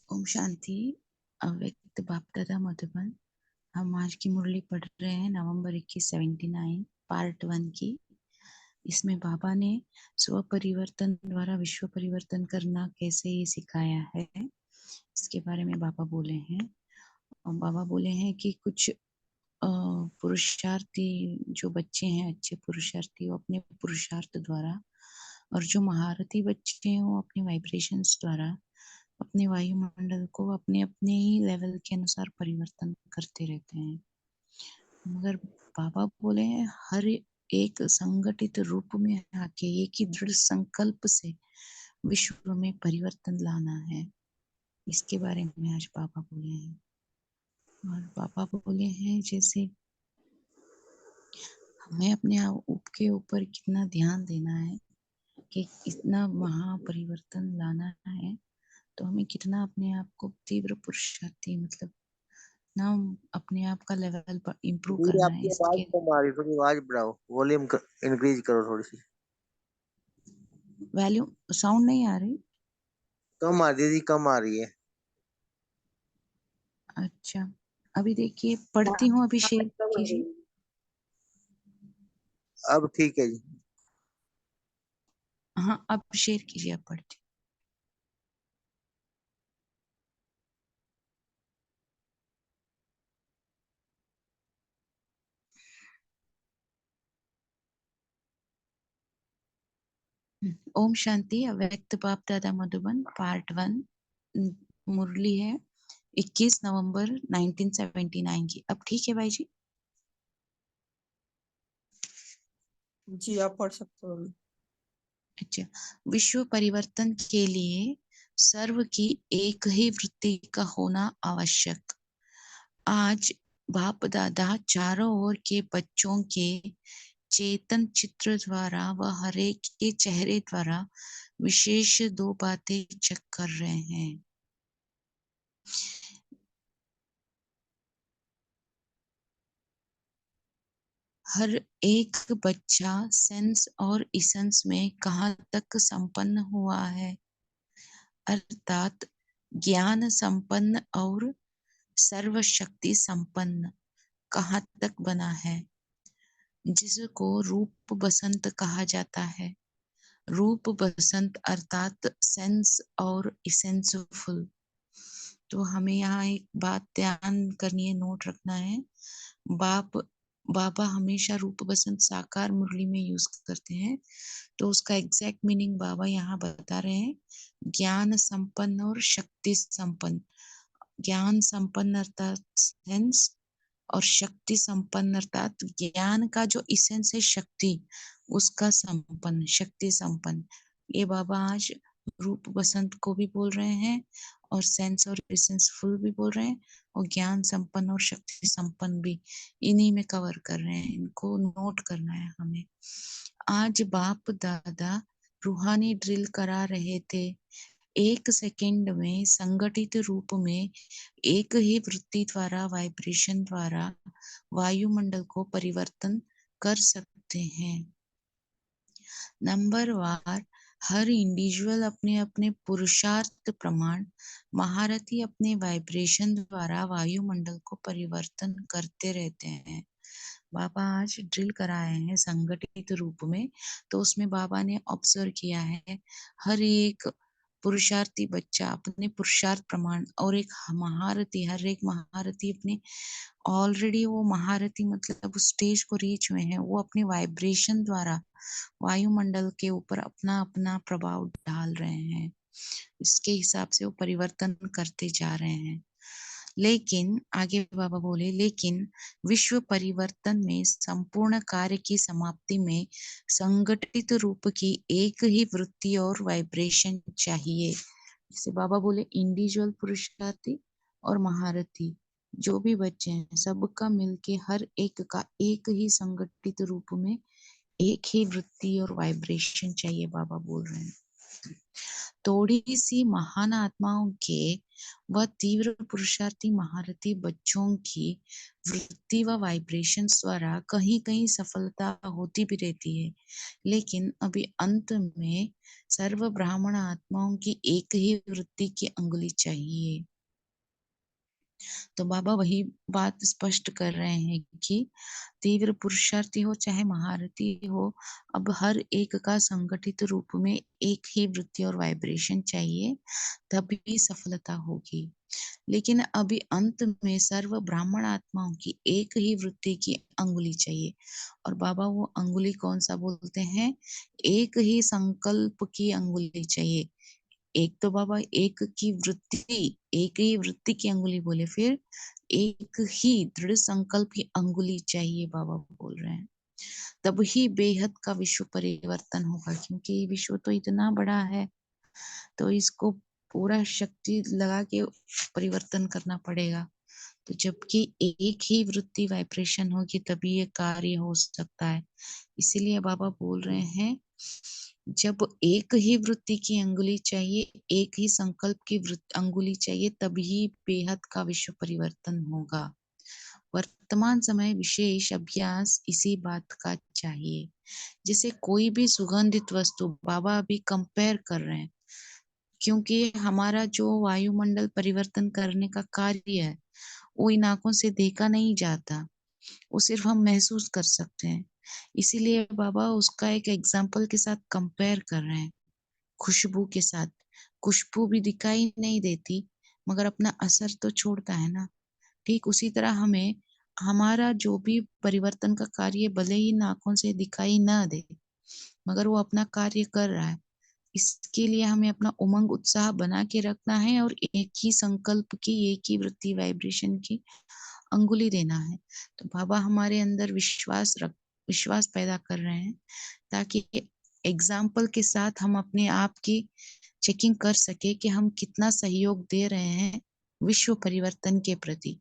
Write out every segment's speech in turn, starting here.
ओम शांति। अव्यक्त बाप दादा मधुबन। हम आज की मुरली पढ़ रहे हैं नवंबर 21 79 पार्ट 1 की। इसमें बाबा ने स्व परिवर्तन द्वारा विश्व परिवर्तन करना कैसे ये सिखाया है, इसके बारे में बाबा बोले हैं। और बाबा बोले हैं कि कुछ पुरुषार्थी जो बच्चे हैं, अच्छे पुरुषार्थी, वो अपने पुरुषार्थ द्वारा, और जो महारथी बच्चे हैं वो अपने वाइब्रेशंस द्वारा अपने वायुमंडल को अपने अपने ही लेवल के अनुसार परिवर्तन करते रहते हैं। मगर बाबा बोले हैं हर एक संगठित रूप में आके एक ही दृढ़ संकल्प से विश्व में परिवर्तन लाना है। इसके बारे में आज बाबा बोले हैं। और बाबा बोले हैं जैसे हमें अपने आप के ऊपर कितना ध्यान देना है कि इतना महापरिवर्तन लाना है, तो हमें कितना अपने आप को तीव्र पुरुषार्थी मतलब ना अपने आप का लेवल पर इम्प्रूव दीदी करना है। आपकी आवाज इसके कम आ रही, थोड़ी आवाज बढ़ाओ, वॉल्यूम इंक्रीज करो थोड़ी सी। वैल्यूम साउंड नहीं आ रही। कम आ दीदी, कम आ रही है। अच्छा, अभी देखिए पढ़ती हूँ, अभी शेयर कीजिए। अब ठीक है जी। हाँ, अब शेयर कीजिए, अब पढ़ती हूँ। ओम शांति। अव्यक्त बाप दादा मधुबन पार्ट 1 मुरली है 21 नवंबर 1979 की। अब ठीक है भाई जी? जी आप पढ़ सकते हो। अच्छा, विश्व परिवर्तन के लिए सर्व की एक ही वृत्ति का होना आवश्यक। आज बाप दादा चारों ओर के बच्चों के चेतन चित्र द्वारा व हरेक के चेहरे द्वारा विशेष दो बातें चेक कर रहे हैं। हर एक बच्चा सेंस और इसेंस में कहाँ तक संपन्न हुआ है, अर्थात ज्ञान संपन्न और सर्वशक्ति संपन्न कहाँ तक बना है, जिसको रूप बसंत कहा जाता है। रूप बसंत अर्थात सेंस और इसेंसफुल। तो हमें यहाँ एक बात ध्यान करनी है, नोट रखना है। बाबा हमेशा रूप बसंत साकार मुरली में यूज करते हैं, तो उसका एग्जैक्ट मीनिंग बाबा यहाँ बता रहे हैं। ज्ञान संपन्न और शक्ति संपन्न। ज्ञान संपन्न अर्थात सेंस, और शक्ति संपन्न अर्थात ज्ञान का जो इसेंस है शक्ति, उसका संपन्न, शक्ति संपन्न। ये बाबा आज रूप बसंत को भी बोल रहे हैं और सेंस और इसेंस फुल भी बोल रहे हैं, और ज्ञान संपन्न और शक्ति संपन्न भी इन्हीं में कवर कर रहे हैं। इनको नोट करना है हमें। आज बाप दादा रूहानी ड्रिल करा रहे थे। एक सेकंड में संगठित रूप में एक ही वृत्ति द्वारा, वाइब्रेशन द्वारा वायुमंडल को परिवर्तन कर सकते हैं। नंबर वार हर इंडिविजुअल अपने अपने पुरुषार्थ प्रमाण महारथी अपने वाइब्रेशन द्वारा वायुमंडल को परिवर्तन करते रहते हैं। बाबा आज ड्रिल कराए हैं संगठित रूप में, तो उसमें बाबा ने ऑब्जर्व किया है हर एक पुरुषार्थी बच्चा अपने पुरुषार्थ प्रमाण, और एक महारथी, हर एक महारथी अपने ऑलरेडी वो महारथी मतलब उस स्टेज को रीच हुए हैं, वो अपने वाइब्रेशन द्वारा वायुमंडल के ऊपर अपना अपना प्रभाव डाल रहे हैं। इसके हिसाब से वो परिवर्तन करते जा रहे हैं। लेकिन आगे बाबा बोले, लेकिन विश्व परिवर्तन में संपूर्ण कार्य की समाप्ति में संगठित रूप की एक ही वृत्ति और वाइब्रेशन चाहिए। जैसे बाबा बोले इंडिविजुअल पुरुषार्थी और महारथी जो भी बच्चे हैं, सबका मिलके हर एक का एक ही संगठित रूप में एक ही वृत्ति और वाइब्रेशन चाहिए, बाबा बोल रहे हैं। थोड़ी सी महान आत्माओं के व तीव्र पुरुषार्थी महारथी बच्चों की वृत्ति व वाइब्रेशंस द्वारा कहीं कहीं सफलता होती भी रहती है, लेकिन अभी अंत में सर्व ब्राह्मण आत्माओं की एक ही वृत्ति की अंगुली चाहिए। तो बाबा वही बात स्पष्ट कर रहे हैं कि तीव्र पुरुषार्थी हो चाहे महारथी हो, अब हर एक का संगठित रूप में एक ही वृत्ति और वाइब्रेशन चाहिए, तभी सफलता होगी। लेकिन अभी अंत में सर्व ब्राह्मण आत्माओं की एक ही वृत्ति की अंगुली चाहिए। और बाबा वो अंगुली कौन सा बोलते हैं? एक ही संकल्प की अंगुली चाहिए। एक तो बाबा एक ही वृत्ति की अंगुली बोले, फिर एक ही दृढ़ संकल्प की अंगुली चाहिए बाबा बोल रहे हैं। तब ही बेहद का विश्व परिवर्तन होगा, क्योंकि विश्व तो इतना बड़ा है, तो इसको पूरा शक्ति लगा के परिवर्तन करना पड़ेगा। तो जबकि एक ही वृत्ति वाइब्रेशन होगी तभी ये कार्य हो सकता है। इसीलिए बाबा बोल रहे हैं, जब एक ही वृत्ति की अंगुली चाहिए, एक ही संकल्प की अंगुली चाहिए, तभी बेहद का विश्व परिवर्तन होगा। वर्तमान समय विशेष अभ्यास इसी बात का चाहिए। जैसे कोई भी सुगंधित वस्तु, बाबा अभी कंपेयर कर रहे हैं, क्योंकि हमारा जो वायुमंडल परिवर्तन करने का कार्य है, वो इन आंखों से देखा नहीं जाता, वो सिर्फ हम महसूस कर सकते हैं। इसीलिए बाबा उसका एक एग्जाम्पल के साथ कंपेयर कर रहे हैं, खुशबू के साथ। खुशबू भी दिखाई नहीं देती, मगर अपना असर तो छोड़ता है ना। ठीक उसी तरह हमें हमारा जो भी परिवर्तन का कार्य भले ही इन आंखों से दिखाई ना दे, मगर वो अपना कार्य कर रहा है। इसके लिए हमें अपना उमंग उत्साह बना के रखना है और एक ही संकल्प की, एक ही वृत्ति वाइब्रेशन की अंगुली देना है। तो बाबा हमारे अंदर विश्वास पैदा कर रहे हैं, ताकि एग्जाम्पल के साथ हम अपने आप की चेकिंग कर सके कि हम कितना सहयोग दे रहे हैं विश्व परिवर्तन के प्रति।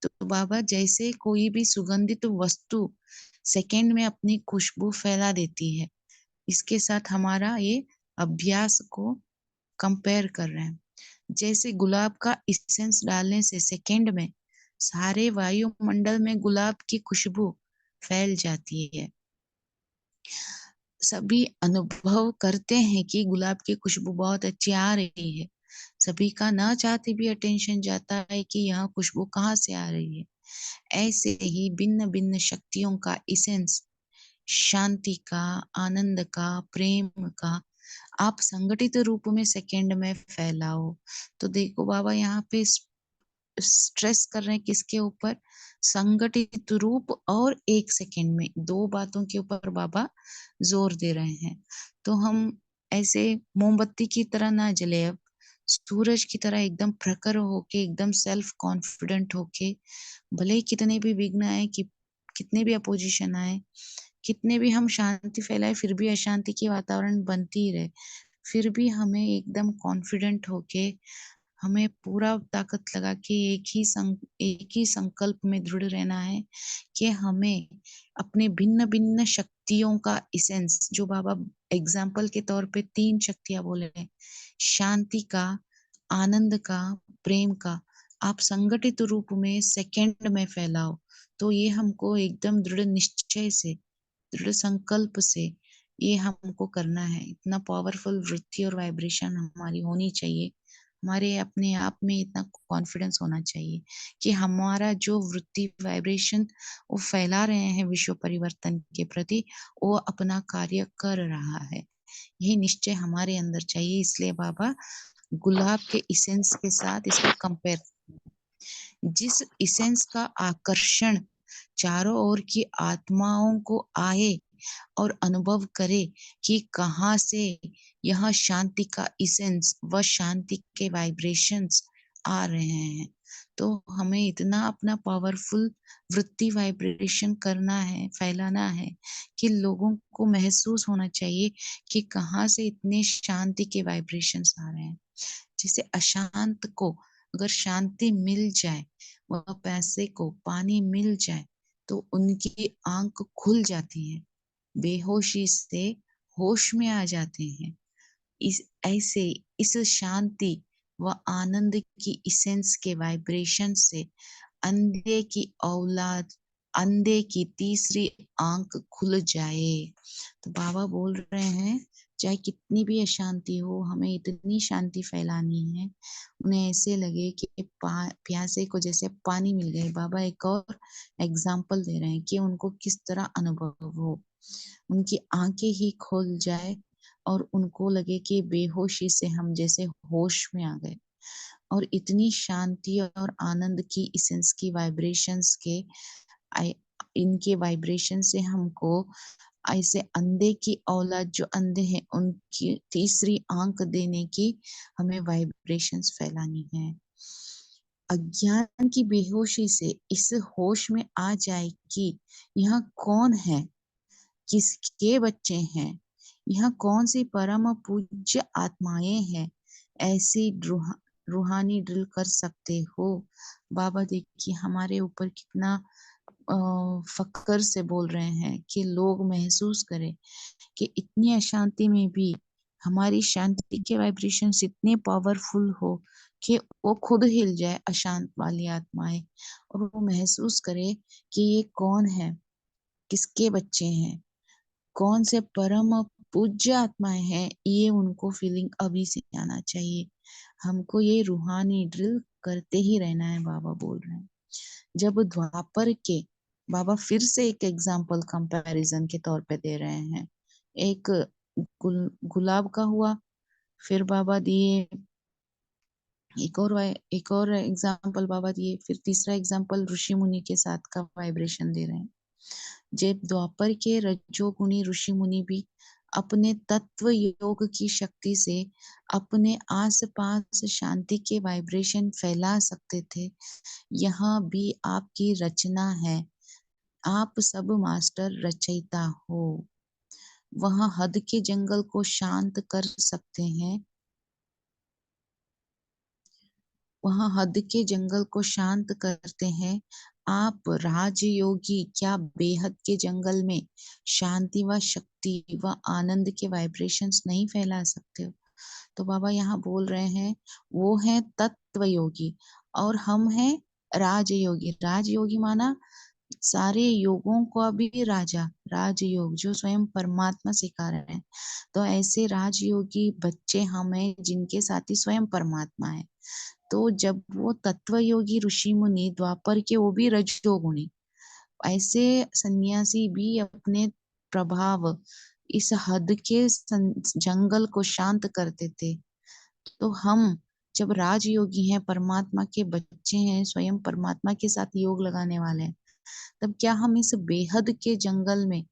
तो बाबा जैसे कोई भी सुगंधित वस्तु सेकेंड में अपनी खुशबू फैला देती है, इसके साथ हमारा ये अभ्यास को कंपेयर कर रहे हैं। जैसे गुलाब का इसेंस डालने से सेकेंड में सारे वायुमंडल में गुलाब की खुशबू फैल जाती है। सभी अनुभव करते हैं कि गुलाब की खुशबू बहुत अच्छी आ रही है। सभी का ना चाहते भी अटेंशन जाता है कि यह खुशबू कहाँ से आ रही है। ऐसे ही भिन्न भिन्न शक्तियों का इसेंस, शांति का, आनंद का, प्रेम का आप संगठित रूप में सेकंड में फैलाओ। तो देखो बाबा यहाँ पे स्ट्रेस कर रहे हैं किसके ऊपर? संगठित रूप और एक सेकंड में, दो बातों के ऊपर बाबा जोर दे रहे हैं। तो हम ऐसे मोमबत्ती की तरह ना जले, अब सूरज की तरह एकदम प्रखर होके, एकदम सेल्फ कॉन्फिडेंट होके, भले ही कितने भी विघ्न आए, कि कितने भी अपोजिशन आए, कितने भी हम शांति फैलाए, फिर भी अशांति की वातावरण बनती ही रहे, फिर भी हमें एकदम कॉन्फिडेंट होके, हमें पूरा ताकत लगा के एक ही संकल्प में दृढ़ रहना है कि हमें अपने भिन्न भिन्न शक्तियों का इसेंस, जो बाबा एग्जाम्पल के तौर पे 3 शक्तियां बोले हैं, शांति का, आनंद का, प्रेम का, आप संगठित रूप में सेकंड में फैलाओ। तो ये हमको एकदम दृढ़ निश्चय से, दृढ़ संकल्प से ये हमको करना है। इतना पावरफुल वृत्ति और वाइब्रेशन हमारी होनी चाहिए, हमारे अपने आप में इतना कॉन्फिडेंस होना चाहिए कि हमारा जो वृत्ति वाइब्रेशन वो फैला रहे हैं विश्व परिवर्तन के प्रति, वो अपना कार्य कर रहा है। यही निश्चय हमारे अंदर चाहिए। इसलिए बाबा गुलाब के इसेंस के साथ इसको कंपेयर, जिस इसेंस का आकर्षण चारों ओर की आत्माओं को आए और अनुभव करे कि कहाँ से यह शांति का इसेंस व शांति के वाइब्रेशंस आ रहे हैं। तो हमें इतना अपना पावरफुल वृत्ति वाइब्रेशन करना है, फैलाना है, कि लोगों को महसूस होना चाहिए कि कहाँ से इतने शांति के वाइब्रेशंस आ रहे हैं। जैसे अशांत को अगर शांति मिल जाए, वह पैसे को पानी मिल जाए, तो उनकी आंख खुल जाती है, बेहोशी से होश में आ जाते हैं। इस शांति व आनंद की इसेंस के वाइब्रेशन से अंधे की औलाद, अंधे की तीसरी आंख खुल जाए। तो बाबा बोल रहे हैं चाहे कितनी भी अशांति हो, हमें इतनी शांति फैलानी है, उन्हें ऐसे लगे कि प्यासे को जैसे पानी मिल गए। बाबा एक और एग्जाम्पल दे रहे हैं कि उनको किस तरह अनुभव हो, उनकी आंखें ही खोल जाए और उनको लगे कि बेहोशी से हम जैसे होश में आ गए। और इतनी शांति और आनंद की इसेंस की वाइब्रेशंस के इनके वाइब्रेशन से हमको ऐसे अंधे की औलाद जो अंधे हैं उनकी तीसरी आंख देने की हमें वाइब्रेशंस फैलानी है। अज्ञान की बेहोशी से इस होश में आ जाए कि यह कौन है, किसके बच्चे हैं, यह कौन सी परम पूज्य आत्माएं हैं, ऐसी रूहानी ड्रिल कर सकते हो। बाबा देखिए हमारे ऊपर कितना फक्र से बोल रहे हैं कि लोग महसूस करें कि इतनी अशांति में भी हमारी शांति के वाइब्रेशंस इतने पावरफुल हो कि वो खुद हिल जाए अशांत वाली आत्माएं, और वो महसूस करे कि ये कौन है, किसके बच्चे हैं, कौन से परम पूज्य आत्माएं हैं। ये उनको फीलिंग अभी से आना चाहिए। हमको ये रूहानी ड्रिल करते ही रहना है, बाबा बोल रहे हैं। जब द्वापर के बाबा फिर से एक एग्जाम्पल कंपैरिजन के तौर पे दे रहे हैं। एक गुलाब का हुआ, फिर बाबा दिए एक और एग्जाम्पल बाबा दिए, फिर तीसरा एग्जाम्पल ऋषि मुनि के साथ का वाइब्रेशन दे रहे हैं। जब द्वापर के रजोगुणी ऋषि मुनि भी अपने तत्व योग की शक्ति से अपने आसपास शांति के वाइब्रेशन फैला सकते थे, यहाँ भी आपकी रचना है। आप सब मास्टर रचयिता हो। वहाँ हद के जंगल को शांत कर सकते हैं, वहाँ हद के जंगल को शांत करते हैं। आप राजयोगी क्या बेहद के जंगल में शांति व शक्ति व आनंद के वाइब्रेशंस नहीं फैला सकते हो। तो बाबा यहाँ बोल रहे हैं वो है तत्व योगी और हम हैं राजयोगी। राजयोगी माना सारे योगों को अभी राजा, राजयोग जो स्वयं परमात्मा सिखा रहे हैं। तो ऐसे राजयोगी बच्चे हमें जिनके साथी स्वयं परमात्मा है। तो जब वो तत्व योगी ऋषि मुनि द्वापर के वो भी रजोगुणी, ऐसे सन्यासी भी अपने प्रभाव इस हद के जंगल को शांत करते थे। तो हम जब राजयोगी हैं, परमात्मा के बच्चे हैं, स्वयं परमात्मा के साथ योग लगाने वाले हैं, तब क्या हम इस बेहद के जंगल में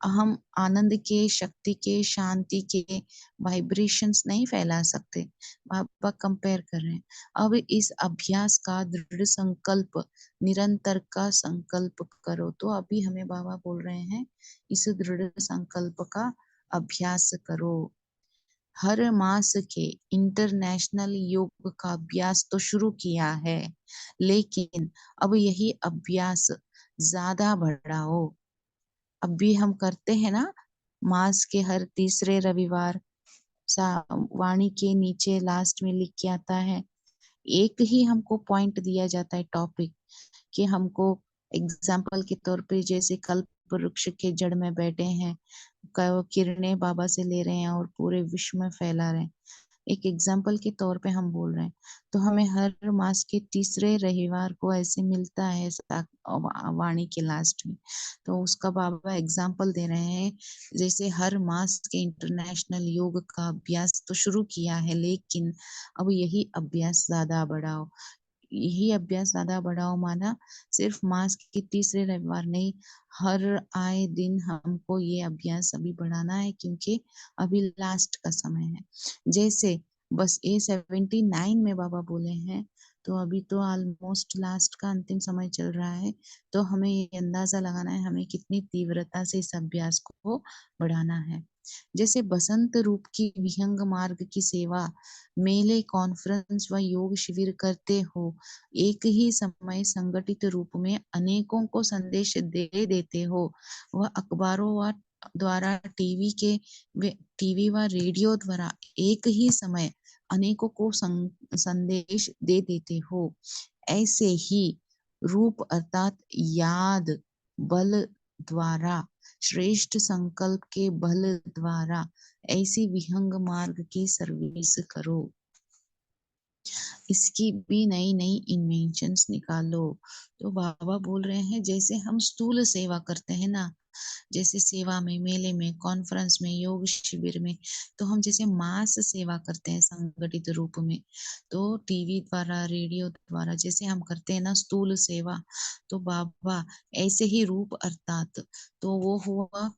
हम आनंद के, शक्ति के, शांति के वाइब्रेशंस नहीं फैला सकते? बाबा कंपेयर कर रहे हैं। अब इस अभ्यास का दृढ़ संकल्प, निरंतर का संकल्प करो। तो अभी हमें बाबा बोल रहे हैं इस दृढ़ संकल्प का अभ्यास करो। हर मास के इंटरनेशनल योग का अभ्यास तो शुरू किया है, लेकिन अब यही अभ्यास ज्यादा बढ़ाओ। अब भी हम करते हैं ना, मास के हर तीसरे रविवार वाणी के नीचे लास्ट में लिख के आता है, एक ही हमको पॉइंट दिया जाता है, टॉपिक, कि हमको एग्जाम्पल के तौर पे जैसे कल्प वृक्ष के जड़ में बैठे हैं, किरणें बाबा से ले रहे हैं और पूरे विश्व में फैला रहे हैं। एक एग्जाम्पल के तौर पे हम बोल रहे हैं। तो हमें हर मास के तीसरे रविवार को ऐसे मिलता है वाणी के लास्ट में। तो उसका बाबा एग्जाम्पल दे रहे हैं, जैसे हर मास के इंटरनेशनल योग का अभ्यास तो शुरू किया है, लेकिन अब यही अभ्यास ज्यादा बढ़ाओ। यही अभ्यास ज्यादा बढ़ाओ माना सिर्फ मास के तीसरे रविवार नहीं, हर आए दिन हमको ये अभ्यास अभी बढ़ाना है, क्योंकि अभी लास्ट का समय है। जैसे बस A79 में बाबा बोले हैं, तो अभी तो ऑलमोस्ट लास्ट का अंतिम समय चल रहा है। तो हमें ये अंदाजा लगाना है हमें कितनी तीव्रता से इस अभ्यास को बढ़ाना है। जैसे बसंत रूप की विहंग मार्ग की सेवा, मेले, कॉन्फ्रेंस व योग शिविर करते हो, एक ही समय संगठित रूप में अनेकों को संदेश दे देते हो, वह अखबारों व द्वारा टीवी व रेडियो द्वारा एक ही समय अनेकों को संदेश दे देते हो, ऐसे ही रूप अर्थात याद बल द्वारा, श्रेष्ठ संकल्प के बल द्वारा ऐसी विहंग मार्ग की सर्विस करो। इसकी भी नई नई इन्वेंशंस निकालो। तो बाबा बोल रहे हैं जैसे हम स्थूल सेवा करते हैं ना, जैसे सेवा में, मेले में, कॉन्फ्रेंस में, योग शिविर में, तो हम जैसे मास सेवा करते हैं संगठित रूप में, तो टीवी द्वारा, रेडियो द्वारा जैसे हम करते हैं ना स्थूल सेवा, तो बाबा ऐसे ही रूप अर्थात, तो वो हुआ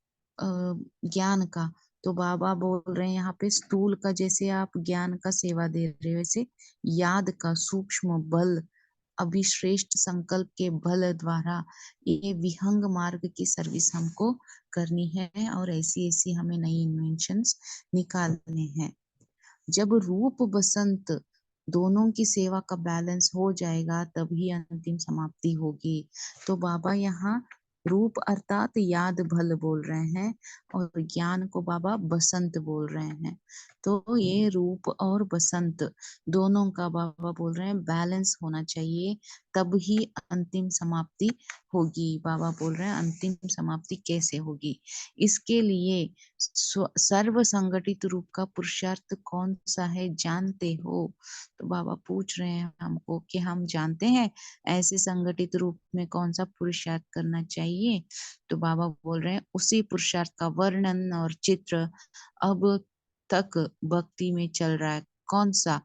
ज्ञान का। तो बाबा बोल रहे हैं यहाँ पे स्थूल का जैसे आप ज्ञान का सेवा दे रहे हो, वैसे याद का सूक्ष्म बल, अभिश्रेष्ठ संकल्प के बल द्वारा ये विहंग मार्ग की सर्विस हमको करनी है, और ऐसी ऐसी हमें नई इन्वेंशंस निकालने हैं। जब रूप बसंत दोनों की सेवा का बैलेंस हो जाएगा तभी अंतिम समाप्ति होगी। तो बाबा यहाँ रूप अर्थात याद भल बोल रहे हैं, और ज्ञान को बाबा बसंत बोल रहे हैं। तो ये रूप और बसंत दोनों का बाबा बोल रहे हैं बैलेंस होना चाहिए, तब ही अंतिम समाप्ति होगी। बाबा बोल रहे हैं अंतिम समाप्ति कैसे होगी, इसके लिए सर्व संगठित रूप का पुरुषार्थ कौन सा है जानते हो? तो बाबा पूछ रहे हैं हमको कि हम जानते हैं ऐसे संगठित रूप में कौन सा पुरुषार्थ करना चाहिए? तो बाबा बोल रहे हैं उसी पुरुषार्थ का वर्णन और चित्र अब तक भक्ति में चल रहा है। कौन सा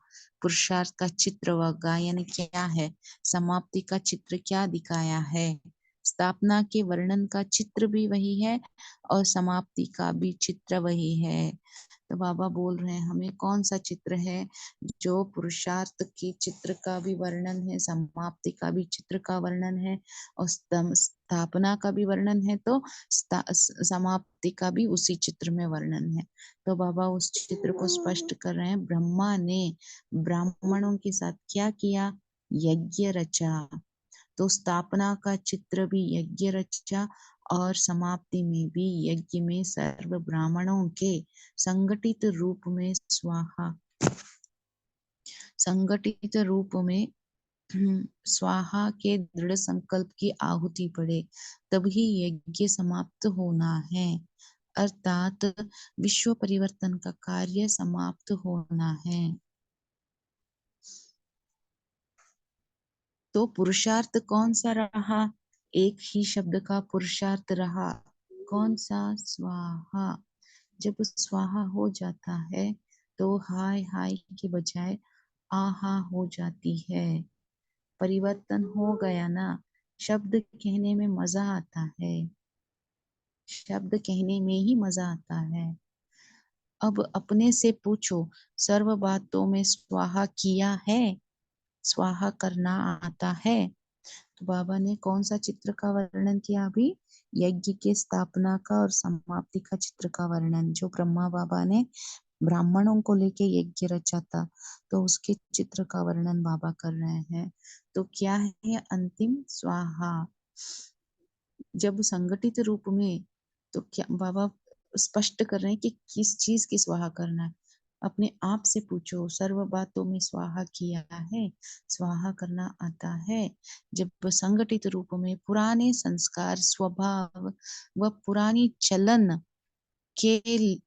पुरुषार्थ का चित्र व गायन क्या है? समाप्ति का चित्र क्या दिखाया है? स्थापना के वर्णन का चित्र भी वही है और समाप्ति का भी चित्र वही है। तो बाबा बोल रहे हैं हमें कौन सा चित्र है जो पुरुषार्थ की चित्र का भी वर्णन है, समाप्ति का भी चित्र का वर्णन है, और स्थापना का भी वर्णन है, तो समाप्ति का भी उसी चित्र में वर्णन है। तो बाबा उस चित्र को स्पष्ट कर रहे हैं। ब्रह्मा ने ब्राह्मणों के साथ क्या किया? यज्ञ रचा। तो स्थापना का चित्र भी यज्ञ रचा, और समाप्ति में भी यज्ञ में सर्व ब्राह्मणों के संगठित रूप में स्वाहा, संगठित रूप में स्वाहा के दृढ़ संकल्प की आहुति पड़े, तभी यज्ञ समाप्त होना है, अर्थात विश्व परिवर्तन का कार्य समाप्त होना है। तो पुरुषार्थ कौन सा रहा? एक ही शब्द का पुरुषार्थ रहा। कौन सा? स्वाहा। जब स्वाहा हो जाता है तो हाय हाय के बजाय आहा हो जाती है। परिवर्तन हो गया ना, शब्द कहने में मजा आता है, शब्द कहने में ही मजा आता है। अब अपने से पूछो, सर्व बातों में स्वाहा किया है? स्वाहा करना आता है? तो बाबा ने कौन सा चित्र का वर्णन किया अभी? यज्ञ के स्थापना का और समाप्ति का चित्र का वर्णन, जो ब्रह्मा बाबा ने ब्राह्मणों को लेके यज्ञ रचा था, तो उसके चित्र का वर्णन बाबा कर रहे हैं। तो क्या है अंतिम? स्वाहा। जब संगठित रूप में, तो क्या बाबा स्पष्ट कर रहे हैं कि किस चीज की स्वाहा करना है। अपने आप से पूछो, सर्व बातों में स्वाहा किया है? स्वाहा करना आता है? जब संगठित रूप में पुराने संस्कार, स्वभाव व पुरानी चलन के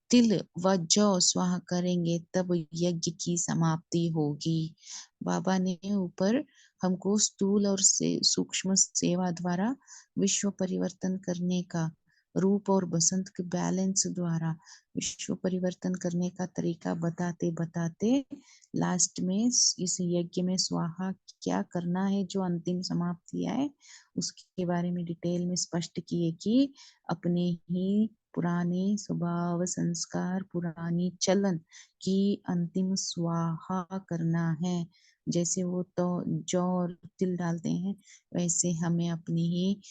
तिल व जौ स्वाहा करेंगे, तब यज्ञ की समाप्ति होगी। बाबा ने ऊपर हमको स्थूल और सूक्ष्म सेवा द्वारा विश्व परिवर्तन करने का, रूप और बसंत के बैलेंस द्वारा विश्व परिवर्तन करने का तरीका बताते बताते लास्ट में इस यज्ञ में स्वाहा क्या करना है, जो अंतिम समाप्ति है, उसके बारे में डिटेल में स्पष्ट किए कि अपने ही पुराने स्वभाव, संस्कार, पुरानी चलन की अंतिम स्वाहा करना है। जैसे वो तो जौ और तिल डालते हैं, वैसे हमें अपने ही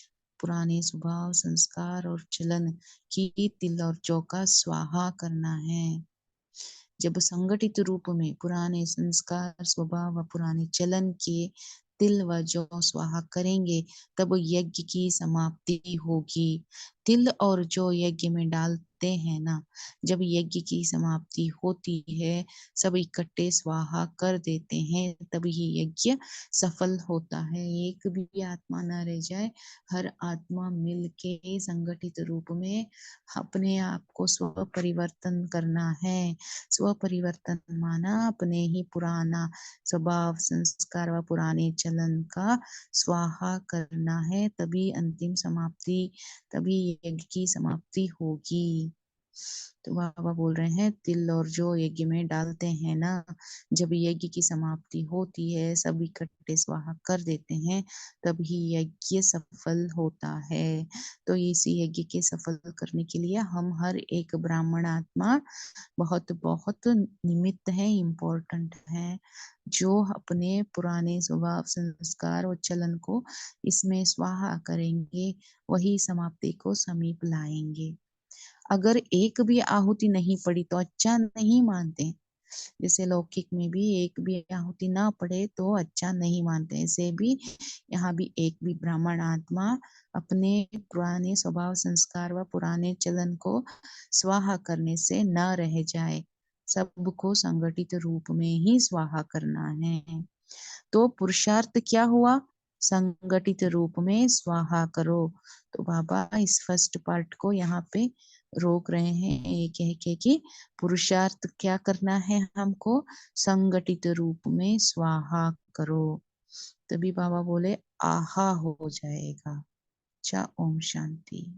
पुराने स्वभाव, संस्कार और चलन की तिल और जौ का स्वाहा करना है। जब संगठित रूप में पुराने संस्कार, स्वभाव व पुराने चलन के तिल व जौ स्वाहा करेंगे तब यज्ञ की समाप्ति होगी। तिल और जौ यज्ञ में डालते हैं ना, जब यज्ञ की समाप्ति होती है सब इकट्ठे स्वाहा कर देते हैं तभी यज्ञ सफल होता है। एक भी आत्मा न रह जाए, हर आत्मा मिल के संगठित रूप में अपने आप को स्व परिवर्तन करना है। स्व परिवर्तन माना अपने ही पुराना स्वभाव, संस्कार व पुराने चलन का स्वाहा करना है, तभी अंतिम समाप्ति, तभी यज्ञ की समाप्ति होगी। तो बाबा बोल रहे हैं तिल और जौ यज्ञ में डालते हैं ना, जब यज्ञ की समाप्ति होती है सब इकट्ठे स्वाहा कर देते हैं तभी यज्ञ सफल होता है। तो इसी यज्ञ के सफल करने के लिए हम हर एक ब्राह्मण आत्मा बहुत बहुत निमित्त है, इम्पोर्टेंट है, जो अपने पुराने स्वभाव, संस्कार और चलन को इसमें स्वाहा करेंगे, वही समाप्ति को समीप लाएंगे। अगर एक भी आहुति नहीं पड़ी तो अच्छा नहीं मानते। जैसे लौकिक में भी एक भी आहुति ना पड़े तो अच्छा नहीं मानते, ऐसे भी यहाँ भी एक भी ब्राह्मण आत्मा अपने पुराने स्वभाव, संस्कार व पुराने चलन को स्वाहा करने से न रह जाए, सबको संगठित रूप में ही स्वाहा करना है। तो पुरुषार्थ क्या हुआ? संगठित रूप में स्वाहा करो। तो बाबा इस फर्स्ट पार्ट को यहाँ पे रोक रहे हैं, ये कह के कि पुरुषार्थ क्या करना है हमको? संगठित रूप में स्वाहा करो, तभी बाबा बोले आहा हो जाएगा। अच्छा, ओम शांति।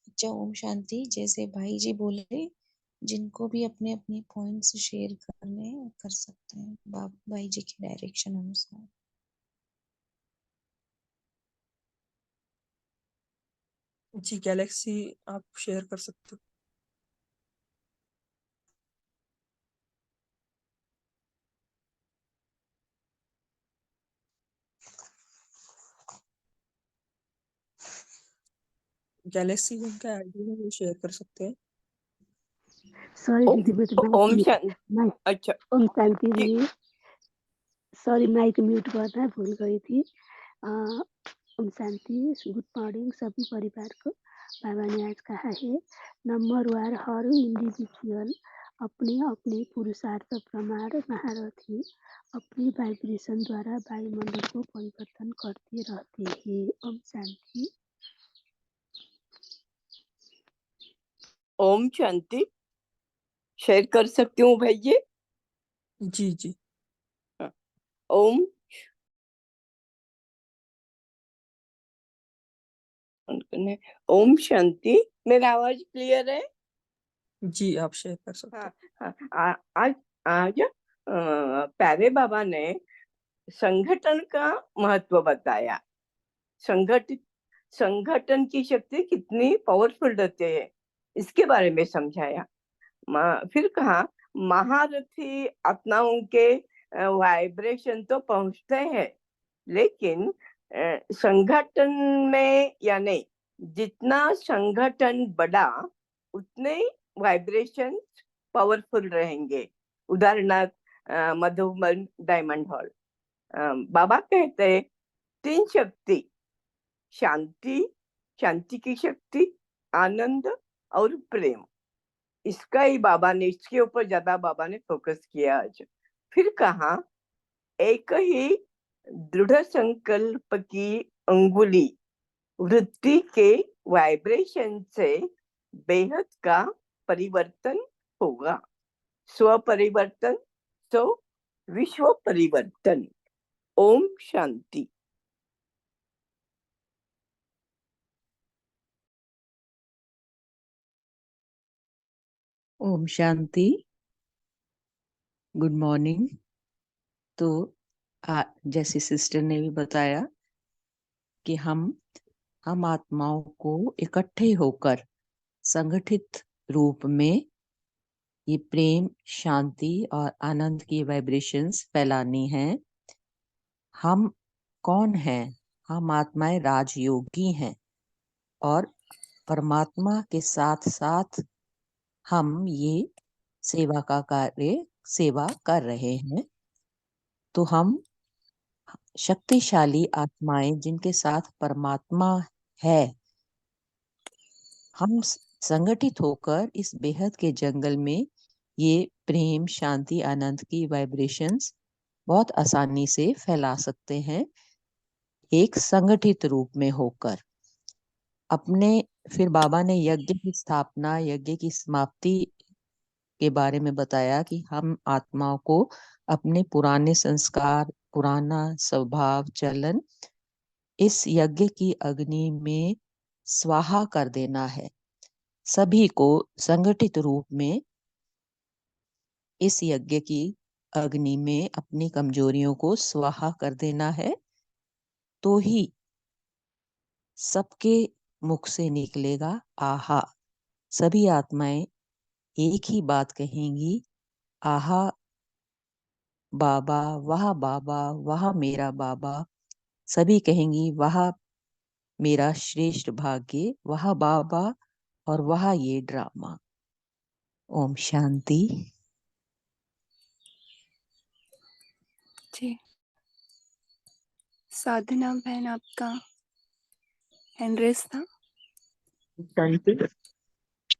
अच्छा, ओम शांति। जैसे भाई जी बोले, जिनको भी अपने अपने पॉइंट्स शेयर करने हैं वो कर सकते हैं भाई जी के डायरेक्शन अनुसार। जी गैलेक्सी आप शेयर कर सकते हो। गैलेक्सी जिनका आईडी है वो शेयर कर सकते हैं। सॉरी दीदी, मैं तो ओम शांति। माइक अच्छा ओम शांति जी। जी, सॉरी माइक म्यूट करना भूल गई थी। ओम शांति, गुड मॉर्निंग सभी परिवार को। बाबा ने आज कहा है नंबर 1 हर इंडिविजुअल अपने अपने पुरुषार्थ प्रमाण महारथी अपनी वाइब्रेशन द्वारा वायुमंडल को परिवर्तन करते रहते हैं। ओम शांति। ओम शांति शेयर कर सकती हूँ भाई जी? जी जी। ओम ओम शांति। मेरा आवाज क्लियर है? जी आप शेयर कर सकते हो। हाँ, आज आज प्यारे बाबा ने संगठन का महत्व बताया। संगठन की शक्ति कितनी पावरफुल रहती है इसके बारे में समझाया। फिर कहा महारथी आत्माओं के वाइब्रेशन तो पहुंचते हैं, लेकिन संगठन में या नहीं, जितना संगठन बड़ा उतने वाइब्रेशन पावरफुल रहेंगे। उदाहरणार्थ मधुबन डायमंड हॉल। बाबा कहते हैं 3 शक्ति, शांति, शांति की शक्ति, आनंद और प्रेम। इसका ही बाबा ने, इसके ऊपर ज्यादा बाबा ने फोकस किया आज। फिर कहा, एक ही दृढ़ संकल्प की अंगुली वृत्ति के वाइब्रेशन से बेहद का परिवर्तन होगा। स्व परिवर्तन तो विश्व परिवर्तन। ओम शांति। ओम शांति। Good morning. तो जैसे सिस्टर ने भी बताया कि हम आत्माओं को इकट्ठे होकर संगठित रूप में ये प्रेम, शांति और आनंद की वाइब्रेशंस फैलानी है। हम कौन हैं? हम आत्माएं राजयोगी हैं और परमात्मा के साथ साथ हम ये सेवा कर रहे हैं। तो हम शक्तिशाली आत्माएं जिनके साथ परमात्मा है, हम संगठित होकर इस बेहद के जंगल में ये प्रेम, शांति, आनंद की वाइब्रेशंस बहुत आसानी से फैला सकते हैं, एक संगठित रूप में होकर। फिर बाबा ने यज्ञ की स्थापना, यज्ञ की समाप्ति के बारे में बताया कि हम आत्माओं को अपने पुराने संस्कार, पुराना स्वभाव, चलन इस यज्ञ की अग्नि में स्वाहा कर देना है। सभी को संगठित रूप में इस यज्ञ की अग्नि में अपनी कमजोरियों को स्वाहा कर देना है, तो ही सबके मुख से निकलेगा आहा। सभी आत्माएं एक ही बात कहेंगी, आहा बाबा, वाह मेरा बाबा। सभी कहेंगी वाह मेरा श्रेष्ठ भाग्य, वाह बाबा और वाह ये ड्रामा। ओम शांति। जी, साधना बहन आपका हैंड रेस था। शांति।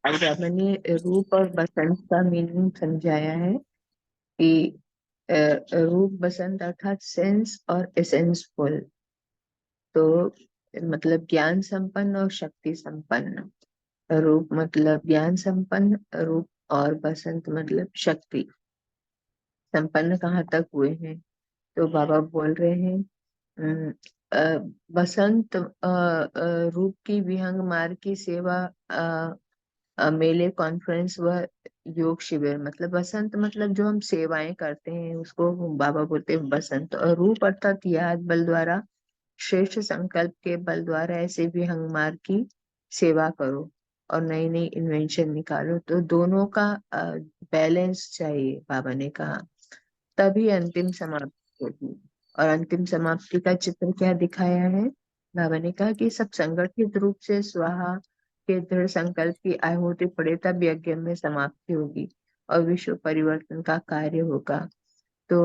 आज मैंने रूप और बसंत का मीनिंग समझाया है कि रूप, बसंत अर्थात सेंस और एसेंसफुल, तो मतलब ज्ञान संपन्न और शक्ति संपन्न। रूप मतलब ज्ञान संपन्न, रूप और बसंत मतलब शक्ति संपन्न कहाँ तक हुए हैं। तो बाबा बोल रहे हैं बसंत रूप की विहंग मार्ग की सेवा, मेले, कॉन्फ्रेंस व योग शिविर। मतलब बसंत मतलब जो हम सेवाएं करते हैं उसको बाबा बोलते हैं बसंत। और रूप अर्थात याद बल द्वारा, श्रेष्ठ संकल्प के बल द्वारा ऐसे विहंग मार्ग की सेवा करो और नई नई इन्वेंशन निकालो। तो दोनों का बैलेंस चाहिए, बाबा ने कहा, तभी अंतिम समाप्ति होगी। और अंतिम समाप्ति का चित्र क्या दिखाया है? बाबा ने कहा कि सब संगठित रूप से स्वाहा के दृढ़ संकल्प की आहुति पड़े तब यज्ञ में समाप्ति होगी और विश्व परिवर्तन का कार्य होगा। तो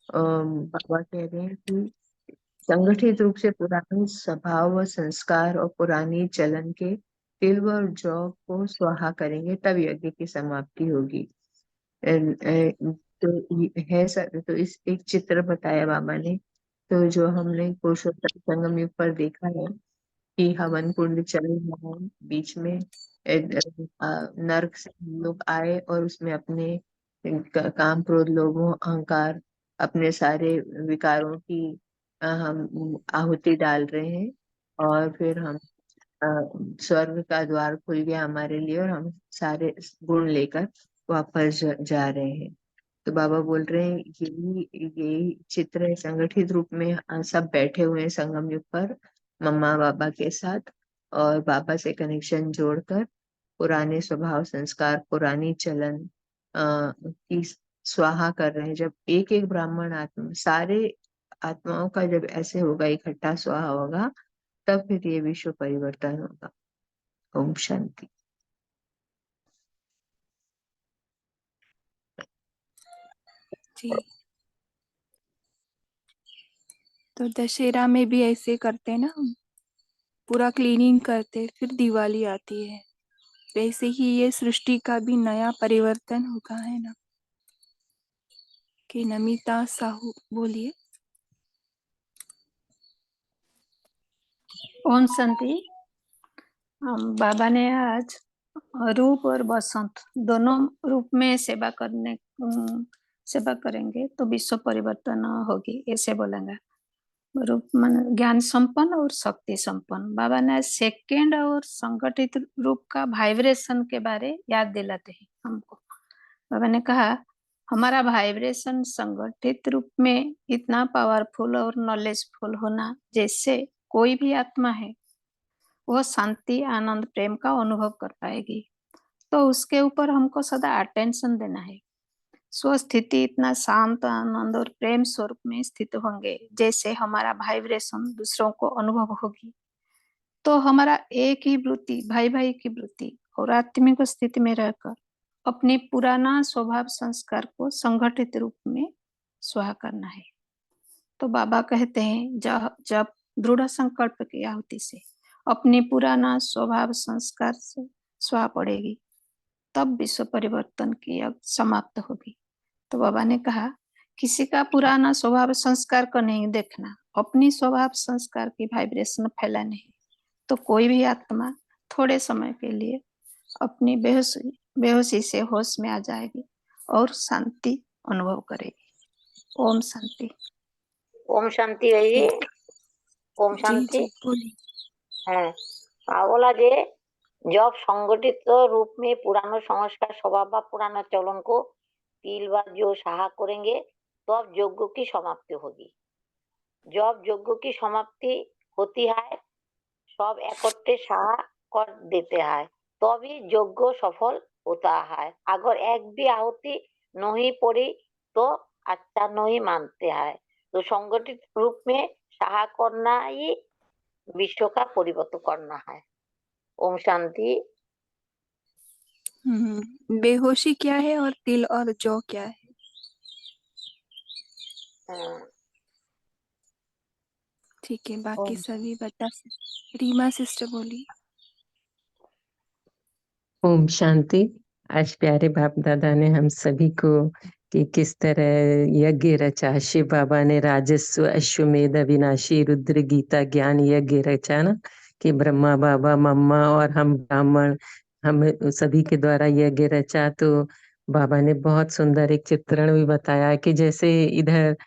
बाबा कह रहे हैं कि संगठित रूप से पुराने स्वभाव व संस्कार और पुरानी चलन के तिल और जौ को स्वाहा करेंगे तब यज्ञ की समाप्ति होगी। तो इस एक चित्र बताया बाबा ने। तो जो हमने पुरुषोत्तम संगम युग पर देखा है कि हवन कुंड चल रहा है, बीच में नर्क से हम लोग आए और उसमें अपने काम, क्रोध, लोभों, अहंकार, अपने सारे विकारों की हम आहुति डाल रहे हैं। और फिर हम स्वर्ग का द्वार खुल गया हमारे लिए और हम सारे गुण लेकर वापस जा रहे हैं। तो बाबा बोल रहे हैं यही चित्र है। संगठित रूप में सब बैठे हुए हैं संगम युग पर मम्मा बाबा के साथ, और बाबा से कनेक्शन जोड़कर पुराने स्वभाव, संस्कार, पुरानी चलन की स्वाहा कर रहे हैं। जब एक एक ब्राह्मण आत्मा, सारे आत्माओं का जब ऐसे होगा, इकट्ठा स्वाहा होगा, तब फिर ये विश्व परिवर्तन होगा। ओम शांति। जी, तो दशहरा में भी ऐसे करते हैं ना, हम पूरा क्लीनिंग करते, फिर दिवाली आती है वैसे ही ये सृष्टि का भी नया परिवर्तन होगा, है ना? कि नमिता साहू बोलिए। ओम शांति। बाबा ने आज रूप और बसंत दोनों रूप में सेवा करेंगे तो विश्व परिवर्तन होगी, ऐसे बोलेंगे। रूप मन ज्ञान संपन्न और शक्ति संपन्न। बाबा ने सेकंड और संगठित रूप का वाइब्रेशन के बारे याद दिलाते हैं हमको। बाबा ने कहा हमारा वाइब्रेशन संगठित रूप में इतना पावरफुल और नॉलेजफुल होना जैसे कोई भी आत्मा है वो शांति आनंद प्रेम का अनुभव कर पाएगी, तो उसके ऊपर हमको सदा अटेंशन देना है। स्वस्थिति इतना शांत आनंद और प्रेम स्वरूप में स्थित होंगे जैसे हमारा वाइब्रेशन दूसरों को अनुभव होगी, तो हमारा एक ही वृत्ति भाई भाई की वृत्ति और आत्मिक स्थिति में रहकर अपने पुराना स्वभाव संस्कार को संगठित रूप में स्वाहा करना है। तो बाबा कहते हैं जब दृढ़ संकल्प की आहुति से अपने पुराना स्वभाव संस्कार से स्वाहा पड़ेगी तब विश्व परिवर्तन की अब समाप्त होगी। तो बाबा ने कहा किसी का पुराना स्वभाव संस्कार को नहीं देखना, अपनी स्वभाव संस्कार की वाइब्रेशन फैलाने है, तो कोई भी आत्मा थोड़े समय के लिए अपनी बेहोशी से होश में आ जाएगी और शांति अनुभव करेगी। ओम शांति। ओम शांति है। ओम शांति। হ্যাঁ, बोला जे जब संगठित रूप में पुराना संस्कार स्वभाव व पुराना चलन को तिल व जो सहा करेंगे तब यज्ञ की समाप्ति होगी। जब यज्ञ की समाप्ति होती है सब इकट्ठे सहा कर देते हैं तभी यज्ञ सफल होता है। अगर एक भी आहुति नहीं पड़ी तो अच्छा नहीं मानते हैं। तो संगठित रूप में सहा करना ही विश्व का परिवर्तन करना है। ओम शांति। बेहोशी क्या है और तिल और जौ क्या है? ठीक है, बाकी सभी बता सकते। रीमा सिस्टर बोली। ओम शांति। आज प्यारे बाप दादा ने हम सभी को कि किस तरह यज्ञ रचा। शिव बाबा ने राजस्व अश्वमेध अविनाशी रुद्र गीता ज्ञान यज्ञ रचा ना, कि ब्रह्मा बाबा मम्मा और हम ब्राह्मण हम सभी के द्वारा यज्ञ रचा। तो बाबा ने बहुत सुंदर एक चित्रण भी बताया कि जैसे इधर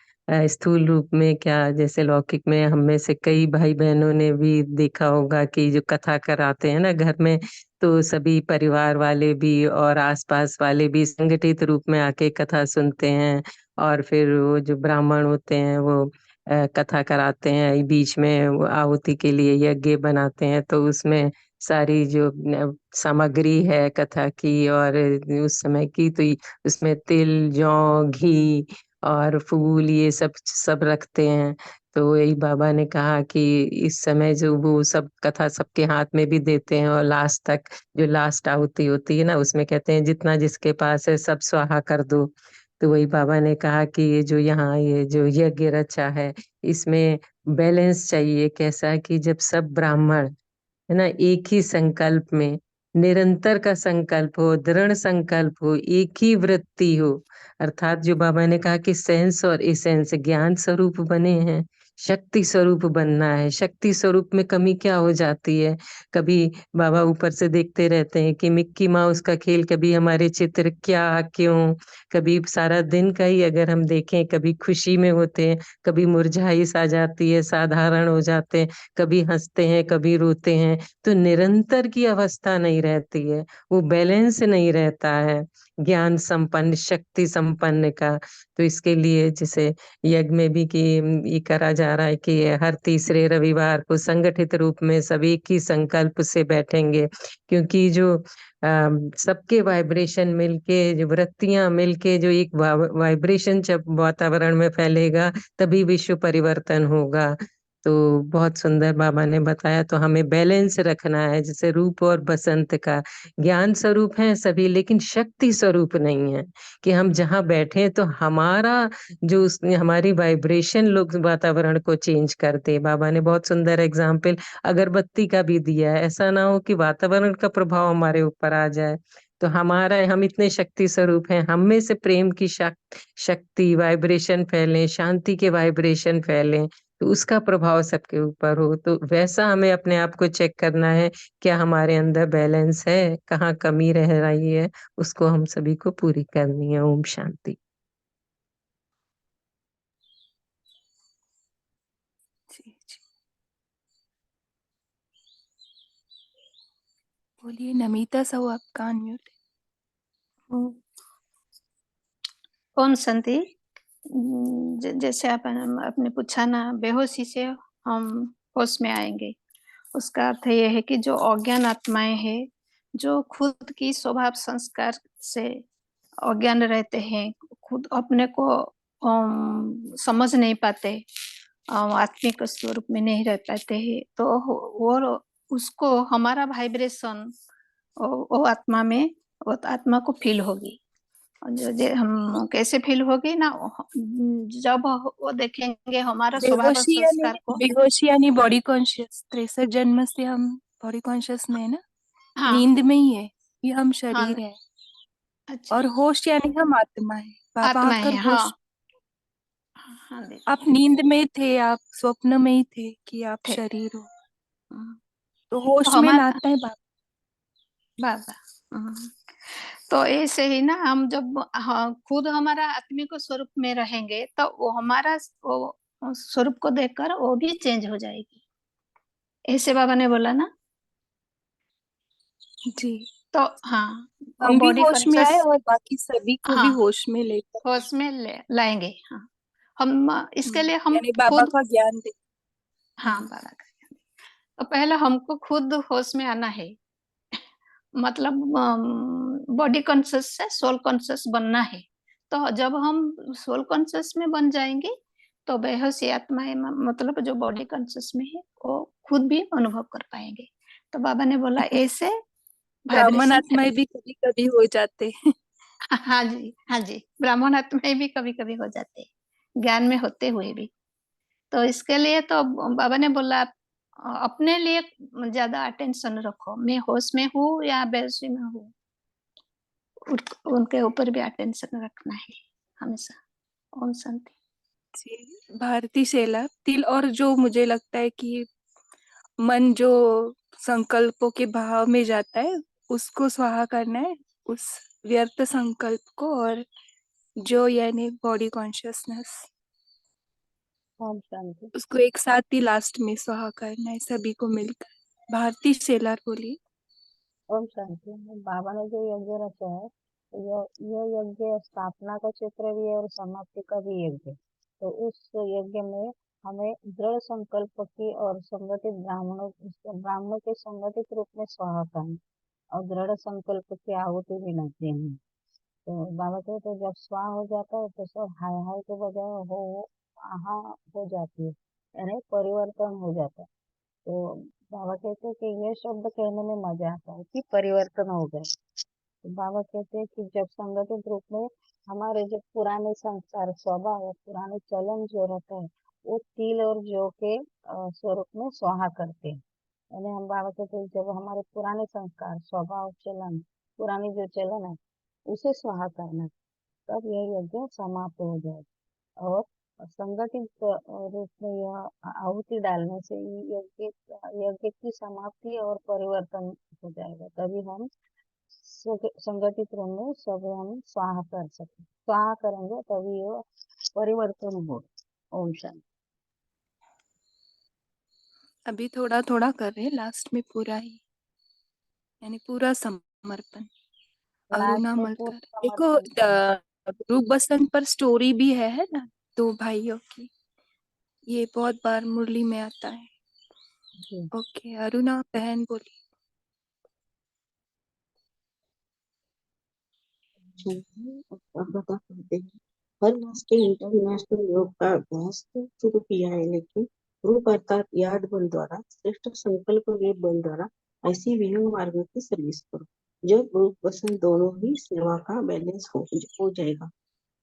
स्थूल रूप में क्या, जैसे लौकिक में हम में से कई भाई बहनों ने भी देखा होगा कि जो कथा कराते हैं ना घर में, तो सभी परिवार वाले भी और आसपास वाले भी संगठित रूप में आके कथा सुनते हैं। और फिर वो जो ब्राह्मण होते हैं वो कथा कराते हैं, बीच में वो आहुति के लिए यज्ञ बनाते हैं। तो उसमें सारी जो सामग्री है कथा की और उस समय की, तो उसमें तिल जौ घी और फूल ये सब रखते हैं। तो यही बाबा ने कहा कि इस समय जो वो सब कथा सबके हाथ में भी देते हैं और लास्ट तक जो लास्ट आहुति होती है ना उसमें कहते हैं जितना जिसके पास है सब स्वाहा कर दो। तो वही बाबा ने कहा कि ये जो यहाँ ये जो यज्ञ रचा है इसमें बैलेंस चाहिए। कैसा कि जब सब ब्राह्मण है ना एक ही संकल्प में, निरंतर का संकल्प हो, दृढ़ संकल्प हो, एक ही वृत्ति हो, अर्थात जो बाबा ने कहा कि सेंस और एसेंस ज्ञान स्वरूप बने हैं, शक्ति स्वरूप बनना है। शक्ति स्वरूप में कमी क्या हो जाती है, कभी बाबा ऊपर से देखते रहते हैं कि मिक्की माउस का खेल, कभी हमारे चित्र क्या क्यों, कभी सारा दिन का ही अगर हम देखें, कभी खुशी में होते हैं, कभी मुरझाई सा जाती है, साधारण हो जाते हैं, कभी हंसते हैं, कभी रोते हैं। तो निरंतर की अवस्था नहीं रहती है, वो बैलेंस नहीं रहता है ज्ञान संपन्न शक्ति संपन्न का। तो इसके लिए जैसे यज्ञ में भी कि ये करा जा रहा है कि हर तीसरे रविवार को संगठित रूप में सभी की संकल्प से बैठेंगे, क्योंकि जो सबके वाइब्रेशन मिलके, जो वृत्तियां मिलके, जो एक वाइब्रेशन जब वातावरण में फैलेगा तभी विश्व परिवर्तन होगा। तो बहुत सुंदर बाबा ने बताया। तो हमें बैलेंस रखना है, जैसे रूप और बसंत का, ज्ञान स्वरूप हैं सभी लेकिन शक्ति स्वरूप नहीं है, कि हम जहाँ बैठे तो हमारा जो उसने हमारी वाइब्रेशन लोग वातावरण को चेंज करते। बाबा ने बहुत सुंदर एग्जाम्पल अगरबत्ती का भी दिया है। ऐसा ना हो कि वातावरण का प्रभाव हमारे ऊपर आ जाए। तो हम इतने शक्ति स्वरूप हैं, हम में से प्रेम की शक्ति वाइब्रेशन फैले, शांति के वाइब्रेशन फैले, तो उसका प्रभाव सबके ऊपर हो। तो वैसा हमें अपने आप को चेक करना है, क्या हमारे अंदर बैलेंस है, कहाँ कमी रह रही है, उसको हम सभी को पूरी करनी है। ओम शांति। जी जी, बोलिए नमिता साहू, आपका अनम्यूट है। ओम शांति। जैसे आपने पूछा ना, बेहोशी से हम होश में आएंगे, उसका अर्थ यह है कि जो अज्ञान आत्माएं हैं, जो खुद की स्वभाव संस्कार से अज्ञान रहते हैं, खुद अपने को समझ नहीं पाते, आत्मिक स्वरूप में नहीं रह पाते हैं, तो वो उसको हमारा वाइब्रेशन वो आत्मा में, वो आत्मा को फील होगी। जो हम कैसे फील होगी ना, जब वो देखेंगे हमारा स्वभाव और संस्कार को। बेहोशी यानी बॉडी कॉन्शियस। 63 जन्म से हम बॉडी कॉन्शियस में है ना, हाँ नींद में ही है, ये हम हाँ, शरीर है। अच्छा, और होश यानी हम आत्मा है। बाबा आत्मा आकर है, होश, हाँ हाँ दीदी, आप नींद में थे, आप स्वप्न में ही थे कि आप थे। शरीर हो, हाँ, तो तो होश में हमारा लाता है बाबा। बाबा, तो ऐसे ही ना, हम जब खुद हमारा आत्मिक स्वरूप में रहेंगे, तो वो हमारा वो स्वरूप को देखकर वो भी चेंज हो जाएगी, ऐसे बाबा ने बोला ना। जी, तो हाँ, हम भी बॉडी होश में आए कॉन्शियस, और बाकी सभी को भी हाँ होश में लेकर, होश में लाएंगे। हाँ, हम इसके लिए हम यानी बाबा खुद, का ज्ञान दे। हाँ बाबा का, तो पहले हमको खुद होश में आना है, मतलब बॉडी कॉन्शियस से सोल कॉन्शियस बनना है। तो जब हम सोल कॉन्शियस में बन जाएंगे, तो बेहोशी आत्माएं, मतलब जो बॉडी कॉन्शियस में है, वो खुद भी अनुभव कर पाएंगे। तो बाबा ने बोला ऐसे ब्राह्मण वाइब्रेशन। आत्माएं भी कभी कभी हो जाते हैं। हाँ जी, हाँ जी, ब्राह्मण आत्माएं भी कभी कभी हो जाते हैं, ज्ञान में होते हुए भी। तो इसके लिए तो बाबा ने बोला, अपने लिए ज्यादा अटेंशन रखो, मैं होश में हूँ या बेहोशी में हूँ, उनके ऊपर भी अटेंशन रखना है हमेशा। ओम शांति। जी, भारती शैला तिल, और जो मुझे लगता है कि मन जो संकल्पों के भाव में जाता है, उसको स्वाहा करना है, उस व्यर्थ संकल्प को, और जो यानी बॉडी कॉन्शियसनेस, ओम शांति। उसको एक साथ ही लास्ट में स्वाहा करना है, सभी को मिलकर। भारती शेलार बोलिए। ओम शांति। बाबा ने जो यज्ञ रचा है, यह यज्ञ स्थापना का क्षेत्र भी है और समाप्ति का भी यज्ञ है। तो उस यज्ञ में हमें दृढ़ संकल्प की और संगठित ब्राह्मणों के संगठित रूप में स्वाहा करना और दृढ़ संकल्प की आहुति भी नहीं देनी। तो बाबा कहते हैं जब स्वाहा हो जाता है तो सब हाय हाय के बजाय हो आहा हो जाती है, यानी परिवर्तन हो जाता है। तो बाबा कहते हैं कि ये शब्द कहने में मजा आता है कि परिवर्तन हो गए। तो बाबा कहते हैं कि जब संगठित रूप में हमारे जो पुराने संस्कार स्वभाव पुराने चलन जो रहते हैं, वो तिल और जौ के स्वरूप में स्वाहा करते हैं। यानी हम बाबा कहते हैं जब हमारे पुराने संस्कार स्वभाव चलन पुरानी जो चलन है उसे स्वाहा करना, तब यह यज्ञ समाप्त हो जाए। और संगठित रूप में यह आहुति डालने से यज्ञ यज्ञ की समाप्ति और परिवर्तन हो जाएगा। तभी हम संगठित रूप में सब हम स्वाहा कर सकते, स्वाहा करेंगे तभी ये परिवर्तन हो। ओम शांति। अभी थोड़ा थोड़ा कर रहे हैं, लास्ट में पूरा ही, यानी पूरा समर्पण। लास्ट अरुणा में मलकर, पूरा देखो समर्पण। रूप बसंत पर स्टोरी भी है ना, दो भाइयों की, ये बहुत बार मुरली में आता है। जी। ओके, अरुणा बहन बोली। अब बता पाते हैं हर मास के इंटरनेशनल योग का अभ्यास तो शुरू किया है, लेकिन रूप अर्थात याद बल द्वारा, श्रेष्ठ संकल्प वे बल द्वारा ऐसी विहंग मार्ग की सर्विस करो। जब रूप वसन दोनों ही सेवा का बैलेंस हो जाएगा,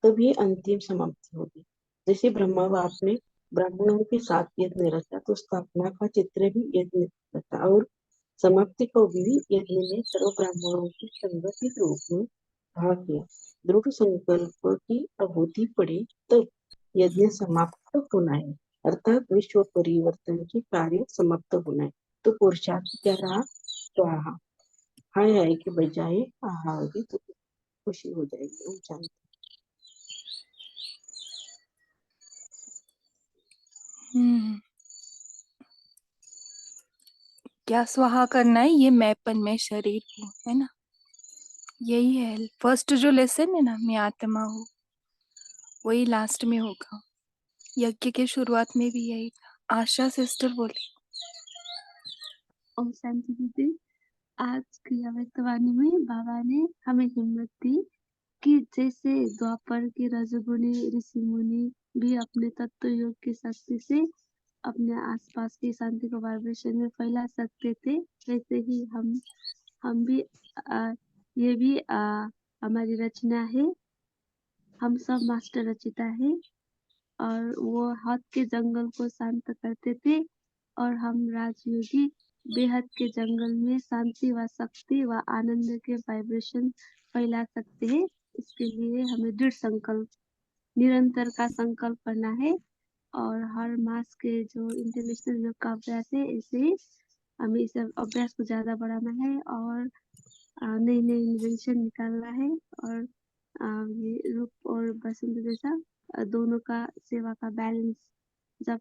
तब ये अंतिम समाप्ति होगी। जैसे ब्रह्मा बाप ने ब्राह्मणों के साथ यज्ञ रचा, तो स्थापना का चित्र भी यज्ञ रचा और समाप्ति को भी यज्ञ में सर्व ब्राह्मणों की संगठित रूप में भाग किया। दृढ़ संकल्प की आहुति पड़े तब यज्ञ समाप्त होना है, अर्थात विश्व परिवर्तन के कार्य समाप्त होना है। तो पुरुषार्थ क्या रहा? स्वाहा। हाय हाय के बजाय आहा होगी तो खुशी हो जाएगी। ओम शांति। क्या स्वाहा करना है? ये मैंपन में शरीर हूँ, है ना? यही है फर्स्ट जो लेसन है ना, मैं आत्मा हूँ, वही लास्ट में होगा। यज्ञ के शुरुआत में भी यही था। आशा सिस्टर बोली। ओम शांति दीदी। आज क्रिया व्यक्तवाणी में बाबा ने हमें हिम्मत दी कि जैसे द्वापर के रजोगुणी ऋषि मुनि भी अपने तत्व योग की शक्ति से अपने आसपास की शांति को वाइब्रेशन में फैला सकते थे, वैसे ही हम भी ये भी हमारी रचना है। हम सब मास्टर रचिता है और वो हाथ के जंगल को शांत करते थे और हम राजयोगी बेहद के जंगल में शांति व शक्ति व आनंद के वाइब्रेशन फैला सकते हैं। इसके लिए हमें दृढ़ संकल्प, निरंतर का संकल्प करना है और हर मास के जो इंटरनेशनल योग का अभ्यास है, ऐसे ही हमें इस अभ्यास को ज्यादा बढ़ाना है और नई नई इन्वेंशन निकालना है और ये रूप और बसंत जैसा दोनों का सेवा का बैलेंस जब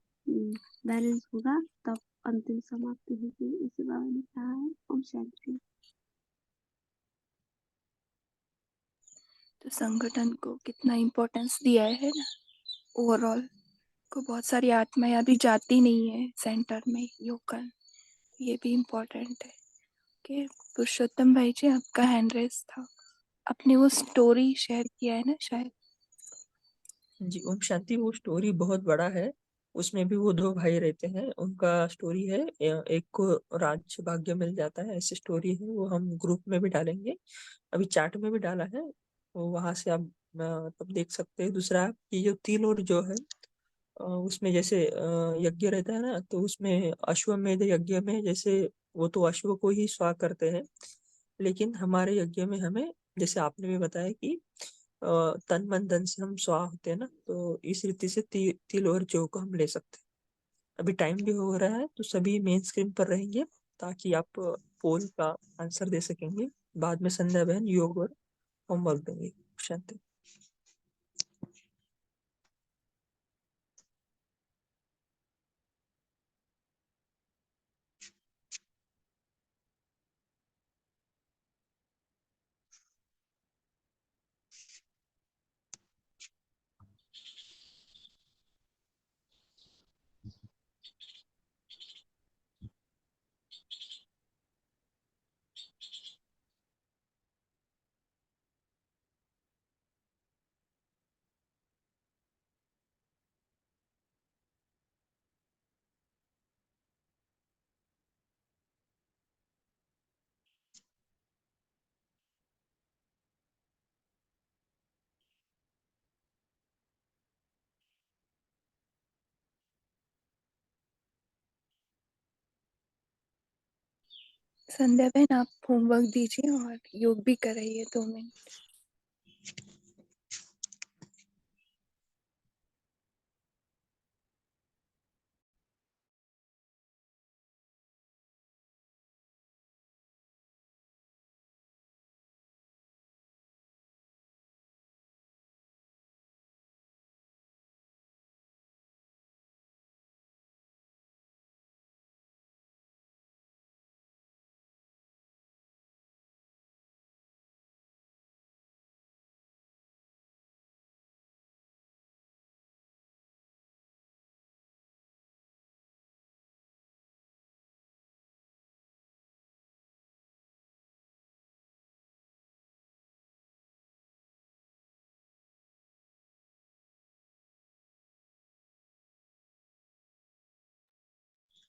बैलेंस होगा तब अंतिम समाप्ति होगी, इसी बाबा ने कहा है। ओम शांति। तो संगठन को कितना इम्पोर्टेंस दिया है ना, ओवरऑल को बहुत सारी आत्माएं अभी जाती नहीं है सेंटर में योग करने, ये भी इम्पोर्टेंट है। कि पुरुषोत्तम भाई जी, आपका हैंड रेस था, आपने वो स्टोरी शेयर किया है ना शायद। जी ओम शांति। वो स्टोरी बहुत बड़ा है, उसमें भी वो दो भाई रहते हैं, उनका स्टोरी है। एक को राज्य भाग्य मिल जाता है, ऐसी स्टोरी है। वो हम ग्रुप में भी डालेंगे, अभी चैट में भी डाला है, वो वहां से आप तब देख सकते हैं। दूसरा, ये जो तिल और जो है उसमें जैसे यज्ञ रहता है ना, तो उसमें अश्वमेध यज्ञ में जैसे वो तो अश्व को ही स्वाह करते हैं, लेकिन हमारे यज्ञ में हमें, जैसे आपने भी बताया कि तन मन धन से हम स्वाह होते हैं ना, तो इस रीति से तिल और जौ को हम ले सकते हैं। अभी टाइम भी हो रहा है, तो सभी मेन स्क्रीन पर रहेंगे ताकि आप पोल का आंसर दे सकेंगे। बाद में संध्या बहन योग और होमवर्क देंगे। शांति। संध्या बहन, आप होमवर्क दीजिए और योग भी कराइए 2 मिनट।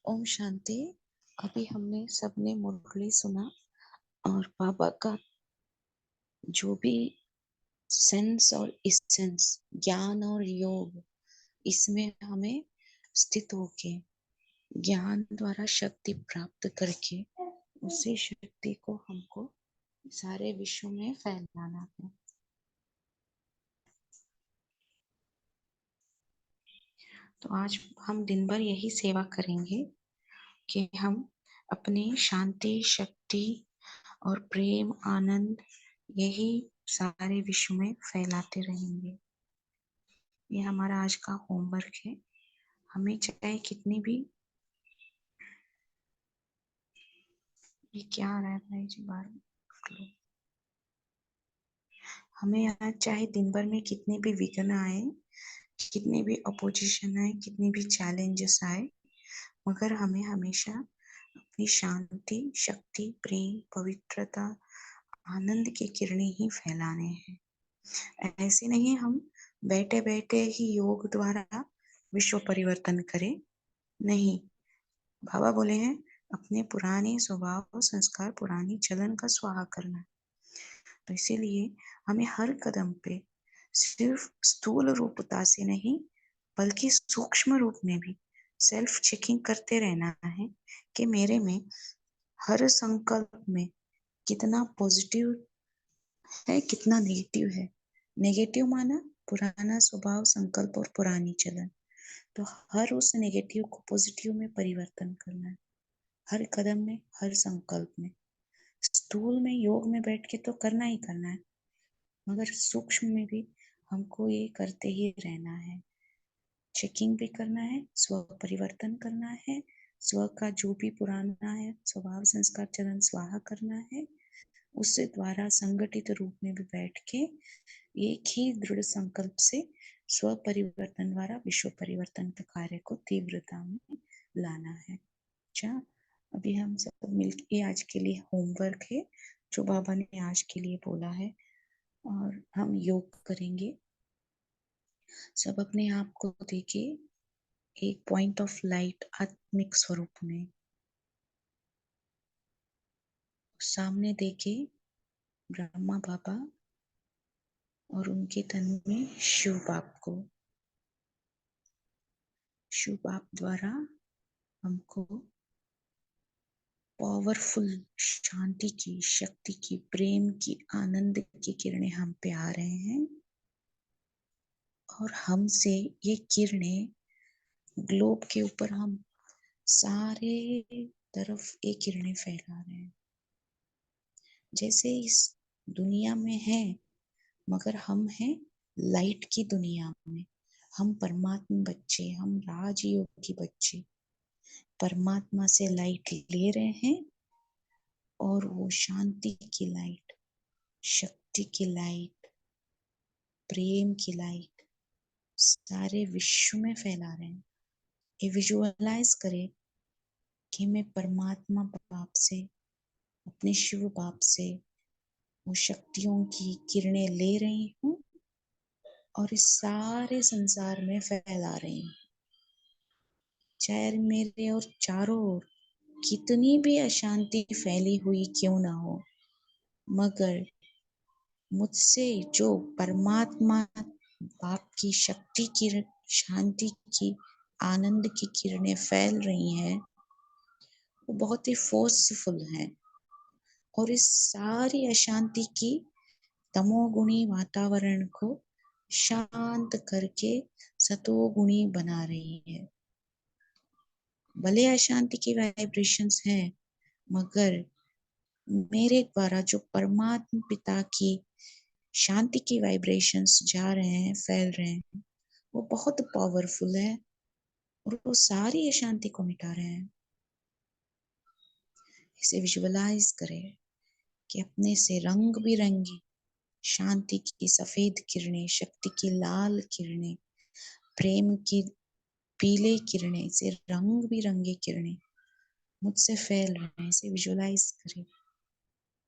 ओम शांति। अभी हमने सबने मुरली सुना और बाबा का जो भी सेंस और इसेंस, ज्ञान और योग, इसमें हमें स्थित होके ज्ञान द्वारा शक्ति प्राप्त करके उसी शक्ति को हमको सारे विश्व में फैलाना है। तो आज हम दिन भर यही सेवा करेंगे कि हम अपनी शांति, शक्ति और प्रेम, आनंद यही सारे विश्व में फैलाते रहेंगे। ये हमारा आज का होमवर्क है। हमें चाहे कितनी भी, ये क्या आ रहा है भाई जी बाहर, हमें आज चाहे दिन भर में कितने भी विघ्न आए, कितने भी अपोजिशन आए, कितने भी चैलेंजेस आए, मगर हमें हमेशा अपनी शांति, शक्ति, प्रेम, पवित्रता, आनंद की किरणें ही फैलाने हैं। ऐसे नहीं हम बैठे बैठे ही योग द्वारा विश्व परिवर्तन करें, नहीं। बाबा बोले हैं अपने पुराने स्वभाव, संस्कार, पुरानी चलन का स्वाहा करना। तो इसीलिए हमें हर कदम पे सिर्फ स्थूल रूपता से नहीं बल्कि सूक्ष्म रूप में भी सेल्फ चेकिंग करते रहना है कि मेरे में हर संकल्प में कितना पॉजिटिव है, कितना नेगेटिव है। नेगेटिव माना पुराना स्वभाव, संकल्प और पुरानी चलन। तो हर उस नेगेटिव को पॉजिटिव में परिवर्तन करना है, हर कदम में, हर संकल्प में। स्थूल में, योग में बैठ के तो करना ही करना है, मगर सूक्ष्म में भी हमको ये करते ही रहना है। चेकिंग भी करना है, स्व परिवर्तन करना है, स्व का जो भी पुराना है स्वभाव, संस्कार, चलन स्वाहा करना है। उससे द्वारा संगठित रूप में भी बैठ के एक ही दृढ़ संकल्प से स्व परिवर्तन द्वारा विश्व परिवर्तन के कार्य को तीव्रता में लाना है। अच्छा, अभी हम सब मिलके आज के लिए होमवर्क है जो बाबा ने आज के लिए बोला है, और हम योग करेंगे। सब अपने आप को देखिए एक पॉइंट ऑफ लाइट, आत्मिक स्वरूप में। सामने देखिए ब्रह्मा बाबा और उनके तन में शिव बाप को। शिव बाप द्वारा हमको पावरफुल शांति की, शक्ति की, प्रेम की, आनंद की किरणें हम पे आ रहे हैं, और हमसे ये किरणें ग्लोब के ऊपर हम सारे तरफ ये किरणें फैला रहे हैं। जैसे इस दुनिया में है, मगर हम हैं लाइट की दुनिया में। हम परमात्मा बच्चे, हम राजयोग की बच्चे परमात्मा से लाइट ले रहे हैं, और वो शांति की लाइट, शक्ति की लाइट, प्रेम की लाइट सारे विश्व में फैला रहे हैं। ये विजुअलाइज करें कि मैं परमात्मा बाप से, अपने शिव बाप से वो शक्तियों की किरणें ले रही हूँ और इस सारे संसार में फैला रही हूँ। चाहे मेरे और चारों ओर कितनी भी अशांति फैली हुई क्यों ना हो, मगर मुझसे जो परमात्मा बाप की शक्ति की, शांति की, आनंद की किरणें फैल रही हैं, वो बहुत ही फोर्सफुल हैं, और इस सारी अशांति की तमोगुणी वातावरण को शांत करके सतोगुणी बना रही है। भले अशांति की वाइब्रेशंस हैं, मगर मेरे द्वारा जो परमात्मा पिता की शांति की वाइब्रेशंस जा रहे हैं, फैल रहे हैं, वो बहुत पावरफुल है, और वो सारी अशांति को मिटा रहे हैं। इसे विजुअलाइज करें कि अपने से रंग बिरंगी शांति की सफेद किरणें, शक्ति की लाल किरणें, प्रेम की पीले किरणें, से रंग बिरंगे किरणें मुझसे फैल रहे हैं। इसे विजुअलाइज करें,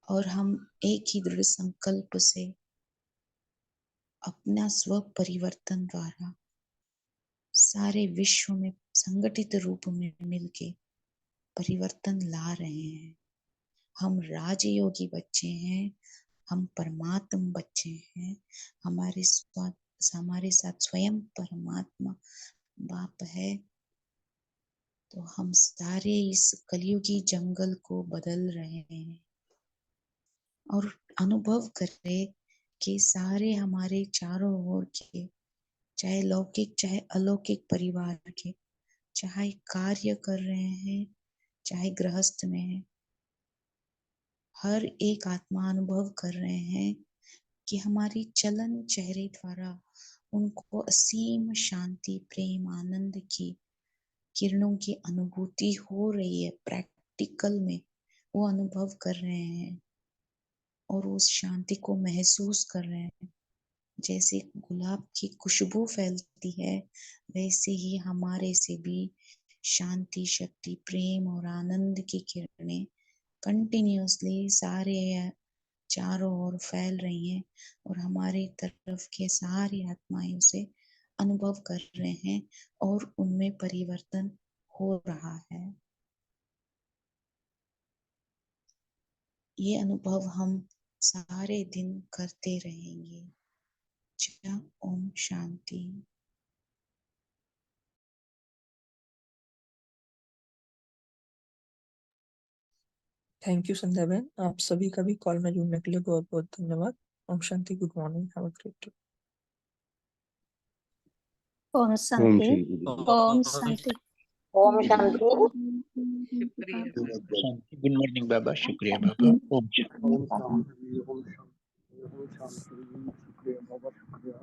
और हम एक ही दृढ़ संकल्प से अपना स्व परिवर्तन द्वारा सारे विश्व में संगठित रूप में मिलके परिवर्तन ला रहे हैं। हम राजयोगी बच्चे हैं, हम परमात्म बच्चे हैं। हमारे साथ स्वयं परमात्मा बाप है। तो हम सारे इस कलयुगी जंगल को बदल रहे हैं और अनुभव करें कि सारे हमारे चारों ओर के, चाहे लौकिक चाहे अलौकिक परिवार के, चाहे कार्य कर रहे हैं चाहे गृहस्थ में है, हर एक आत्मा अनुभव कर रहे हैं कि हमारी चलन चेहरे द्वारा उनको असीम शांति, प्रेम, आनंद की किरणों की अनुभूति हो रही है। प्रैक्टिकल में वो अनुभव कर रहे हैं और उस शांति को महसूस कर रहे हैं। जैसे गुलाब की खुशबू फैलती है, वैसे ही हमारे से भी शांति, शक्ति, प्रेम और आनंद की किरणें कंटिन्यूअसली सारे चारों ओर फैल रही हैं और हमारी तरफ के सारी आत्माएं उसे अनुभव कर रहे हैं और उनमें परिवर्तन हो रहा है। ये अनुभव हम सारे दिन करते रहेंगे। जय ओम शांति। थैंक यू संध्या बहन, आप सभी का भी कॉल में जुड़ने के लिए बहुत बहुत धन्यवाद। ओम शांति, good morning, have a great day. ओम शांति। ओम शांति। ओम शांति। शुक्रिया। गुड मॉर्निंग बाबा, शुक्रिया बाबा। ओम शांति। ओम शांति, ओम शांति, ओम शांति, शुक्रिया बाबा, शुक्रिया।